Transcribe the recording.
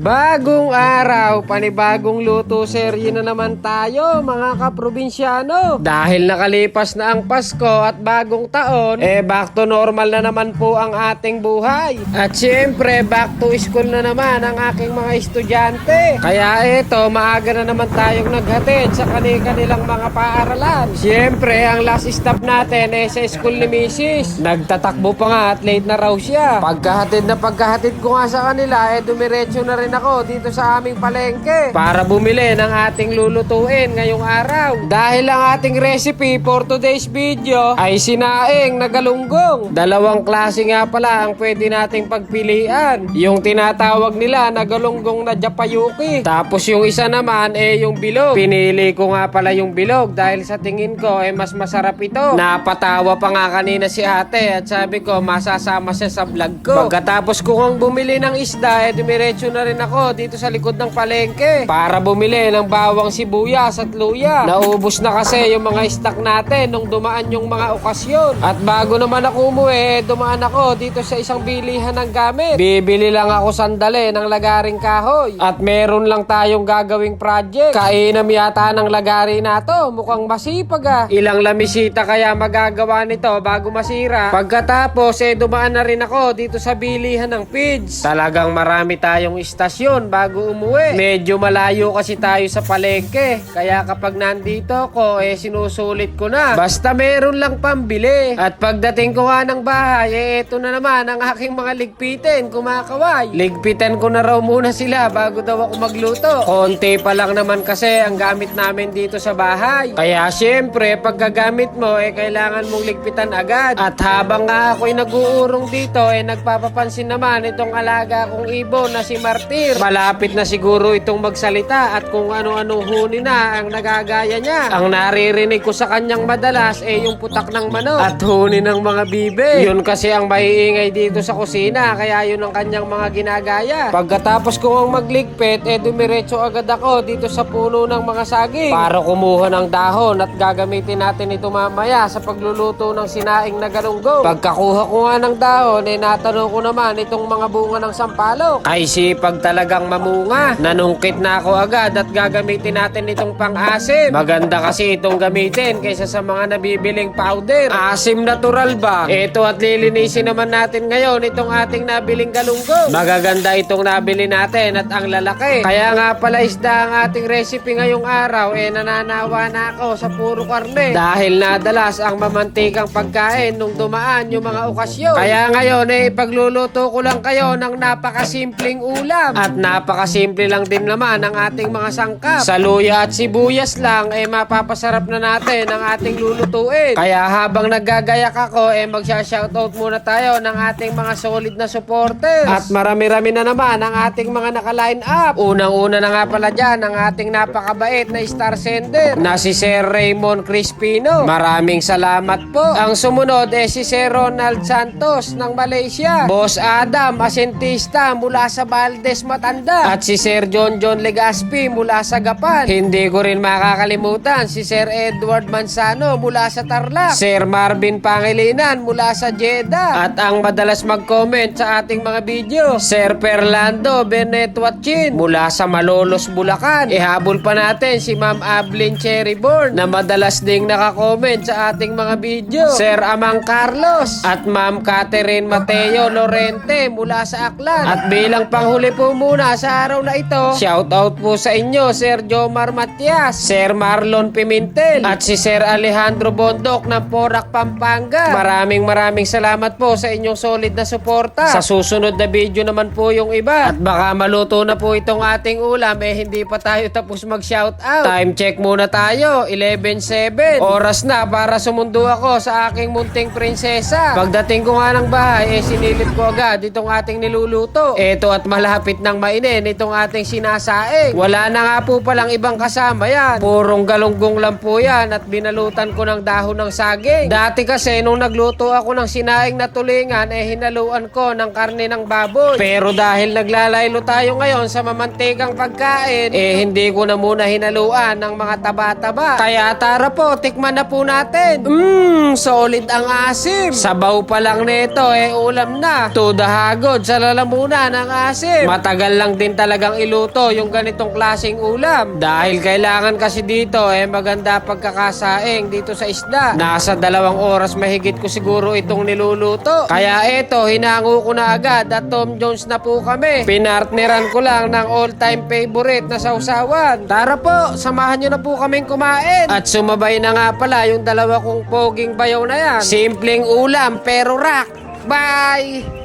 Bagong araw, panibagong luto serye na naman tayo mga kaprobinsyano. Dahil nakalipas na ang Pasko at bagong taon, back to normal na naman po ang ating buhay. At syempre, back to school na naman ang aking mga estudyante. Kaya eto, maaga na naman tayong naghatid sa kanilang mga paaralan. Syempre, ang last stop natin sa school ni Mrs. Nagtatakbo pa nga at late na raw siya. Pagkahatid ko nga sa kanila, dumiretso na rin ako dito sa aming palengke para bumili ng ating lulutuin ngayong araw. Dahil ang ating recipe for today's video ay sinaing na galunggong. Dalawang klase nga pala ang pwede nating pagpilian. Yung tinatawag nila na galunggong na japayuki. Tapos yung isa naman yung bilog. Pinili ko nga pala yung bilog dahil sa tingin ko mas masarap ito. Napatawa pa nga kanina si ate at sabi ko masasama siya sa vlog ko. Pagkatapos ko kong bumili ng isda, dumiretso na rin ako dito sa likod ng palengke para bumili ng bawang sibuyas at luya. Naubos na kasi yung mga stock natin nung dumaan yung mga okasyon. At bago naman ako umuwi, dumaan ako dito sa isang bilihan ng gamit. Bibili lang ako sandali ng lagaring kahoy. At meron lang tayong gagawing project. Kainam yata ng lagari na to. Mukhang masipag Ilang lamisita kaya magagawa nito bago masira. Pagkatapos dumaan na rin ako dito sa bilihan ng feeds. Talagang marami tayong istasyon bago umuwi. Medyo malayo kasi tayo sa palengke. Kaya kapag nandito ako, sinusulit ko na. Basta meron lang pambili. At pagdating ko nga ng bahay, eto na naman ang aking mga ligpitin, kumakaway. Ligpitan ko na raw muna sila bago daw ako magluto. Konti pa lang naman kasi ang gamit namin dito sa bahay. Kaya syempre, pagkagamit mo, kailangan mong ligpitan agad. At habang nga ako'y nag-uurong dito, nagpapapansin naman itong alaga kong ibon na si Martir. Malapit na siguro itong magsalita at kung ano-anong huni na ang nagagaya niya. Ang naririnig ko sa kanyang madalas yung putak ng manok at huni ng mga bibe. Yun kasi ang maiingay dito sa kusina, kaya yun ang kanyang mga ginagaya. Pagkatapos ko ang magligpit, dumiretso agad ako dito sa puno ng mga saging para kumuha ng dahon at gagamitin natin ito mamaya sa pagluluto ng sinaing na galunggong. Pagkakuha ko nga ng dahon, natanong ko naman itong mga bunga ng sampalok. Ay sipag talagang mamunga. Nanungkit na ako agad at gagamitin natin itong pang-asim. Maganda kasi itong gamitin kaysa sa mga nabibiling powder. Asim natural ba? Ito at lilinisin naman natin ngayon itong ating nabiling galunggong. Magaganda itong nabili natin at ang lalaki. Kaya nga pala isda ang ating recipe ngayong araw. Nananawa na ako sa puro karne. Dahil nadalas ang mamantikang pagkain nung dumaan yung mga okasyon. Kaya ngayon pagluluto ko lang kayo ng napakasimpleng ulam. At napakasimple lang din naman ang ating mga sangkap. Sa luya at sibuyas lang mapapasarap na natin ang ating lulutuin. Kaya habang naggagayak ako magsha-shoutout muna tayo ng ating mga solid na supporters. At marami-rami na naman ang ating mga naka-line up. Unang-una na nga pala dyan ang ating napakabait na star sender na si Sir Raymond Crispino. Maraming salamat po. Ang sumunod si Sir Ronald Santos ng Malaysia. Boss Adam Asentista mula sa Valdez Matanda. At si Sir John Legaspi mula sa Gapan. Hindi ko rin makakalimutan si Sir Edward Manzano mula sa Tarlac. Sir Marvin Pangilinan mula sa Jeddah. At ang madalas mag-comment sa ating mga video, Sir Fernando Benet Watchin mula sa Malolos, Bulacan. Ihabol pa natin si Ma'am Ablin Cherryborn na madalas ding nakakomment sa ating mga video, Sir Amang Carlos at Ma'am Catherine Mateo Lorente mula sa Aklan. At bilang panghuli po muna sa araw na ito, shoutout po sa inyo Sir Jomar Matias, Sir Marlon Pimentel at si Sir Alejandro Bondok ng Porac, Pampanga. Maraming salamat po sa inyong solid na suporta. Sa susunod na video naman po yung iba. At baka maluto na po itong ating ulam hindi pa tayo tapos mag-shoutout. Time check muna tayo, 11:07. Oras na para sumundo ako sa aking munting prinsesa. Pagdating ko nga ng bahay, sinilip ko agad itong ating niluluto. Eto at malapit ng mainin itong ating sinasaing. Wala na nga po palang ibang kasama yan. Purong galunggong lang po yan at binalutan ko ng dahon ng saging. Dati kasi nung nagluto ako ng sinaing na tulingan, hinaluan ko ng karne ng baboy. Pero dahil naglalaylo tayo ngayon sa mamantikang pagkain, hindi ko na muna hinaluan ng mga taba-taba. Kaya tara po, tikman na po natin. Solid ang asim. Sabaw pa lang nito, ulam na. Tudahagod sa lalamunan ng asim. Matagal lang din talagang iluto yung ganitong klaseng ulam. Dahil kailangan kasi dito, maganda pagkakasaing dito sa isda. Nasa 2 oras mahigit ko siguro itong niluluto. Kaya eto, hinango ko na agad at Tom Jones na po kami. Pinartneran ko lang ng all-time favorite na sausawan. Tara po, samahan nyo na po kaming kumain. At sumabay na nga pala yung 2 kong poging bayaw na yan. Simpleng ulam pero rock. Bye!